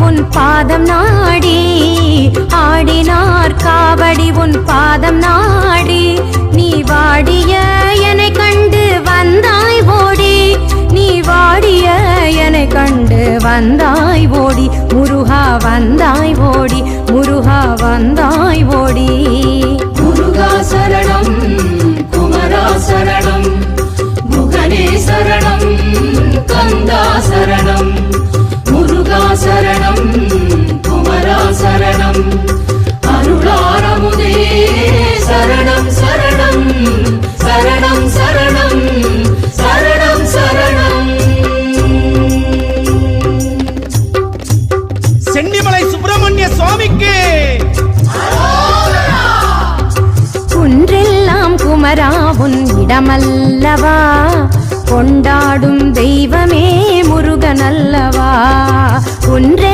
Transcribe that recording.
உன் பாதம் நாடி ஆடினார் காவடி உன் பாதம் நாடி நீ வாடிய என்னை கண்டு வந்தாய் ஓடி நீ வாடிய என்னை கண்டு வந்தாய் ஓடி முருகா வந்தாய் ஓடி முருகா வந்தாய் ஓடி முருகா சரணம் குமரா சரணம் முகனே சரணம் கந்தா சரணம் முருகா சரணம் குமரா சரணம் அருளாரமுதே சரணம் சரணம் சரணம் சரணம் சரணம் சரணம். சென்னிமலை சுப்பிரமணிய சுவாமிக்கு குன்றெல்லாம் குமரா உன் இடமல்லவா கொண்டாடும் தெய்வமே முருகனல்லவா குன்றெல்லாம்